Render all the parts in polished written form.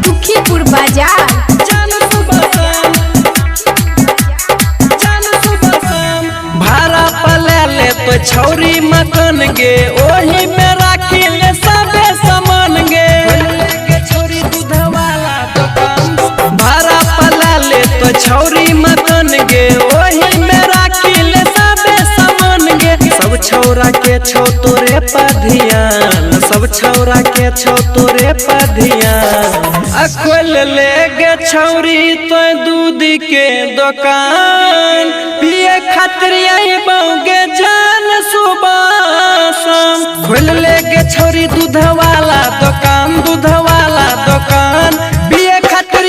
दुखीपुर बाजार भाड़ा पले ले तो छौरी मकन गे ओही में राखी ले सबे सामान गे छौरी दूध वाला दुकान। भाड़ा पले ले तो छौरी मकन गे ओही में राखी ले सबे सामान गे। सब छौरा के छौ तोरे पर ध्यान, सब छौरा के छौ तोरे पर ध्यान। खोल ले गे छौरी तो दूध के दुकान, पिए खातिर गे जान सुबह शाम। खोल ले गे छौरी दूध वाला दुकान, दूध वाला दुकान, पिए खातिर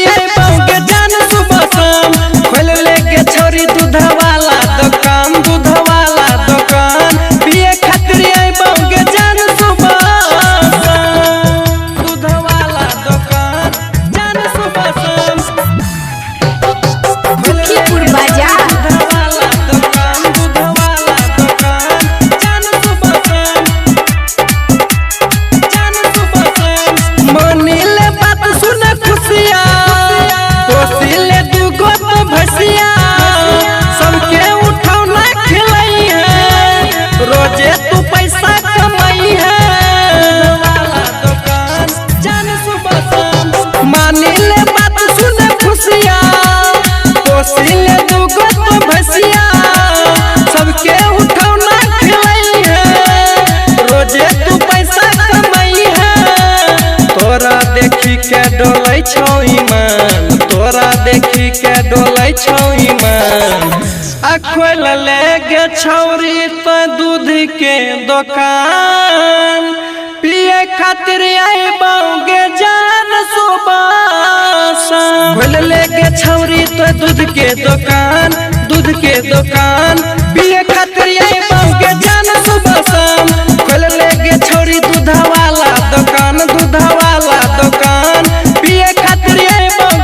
गे जान सुबह शाम। खोल ले गे छौरी दूध वाला दुकान, दूध वाला दुकान, पिए खातिर गे जान सुबह शाम। दूध वाला दुकान, जान सुबह शाम। दुखीपुर बाजार रोजे तू पैसा कमाई है, मानी ले बात सुन खुशिया, पोसी ले दूगो तो भैसिया, सबके उठौना खिलाई है। रोजे तू पैसा कमाई है, तोरा देखी के डोलै छौ ईमान, तोरा देखी के डोलै छौ ईमान। खोल ले गे छौरी तो दूध के दुकान, पिए खातिर गे जान सुबह शाम। खोल ले गे छौरी तो दूध के दुकान, दूध के दुकान, पिए खातिर गे जान सुबह शाम। खोल ले गे छौरी दूध वाला दुकान, दूध वाला दुकान, पिए खातिर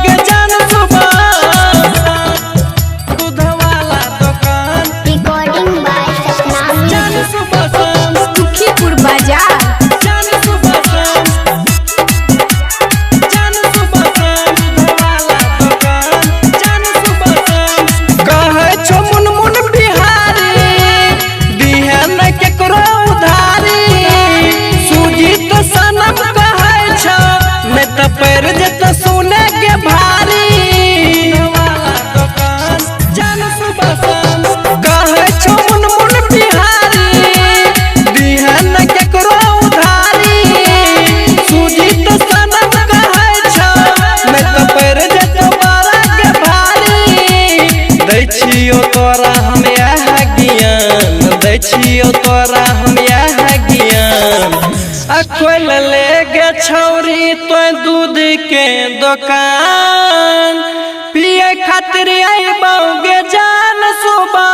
गे जान सुबह शाम। दूध वाला दुकान, रिकॉर्डिंग बाय सतनाम जान सुबह शाम। दुखीपुर बाजार जान सुबह शाम, जान सुबह शाम। दूध वाला दुकान, जान सुबह शाम। कहे छो मुनमुन बिहारी, दिहे न केकरो उधारी, सूजी तो सनम कहे छो, नहीं तो पैर जेतो सुने के भारी। दूध वाला दुकान, जान सुबह शाम। कहे छो मुनमुन बिहारी, दिहे न केकरो उधारी, सूजी तो सनम कहे छो, नहीं तो पैर जेतो बारा के भारी। दै छियो तोरा हम यह ज्ञान, दै छियो तोरा हम यह ज्ञान। खोल ले गे छौरी तो दूध के दुकान, पिए खातिर गे जान सुबह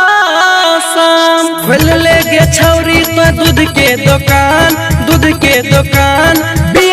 शाम। खोल ले गे छौरी तो दूध के दुकान, दूध के दुकान, पिए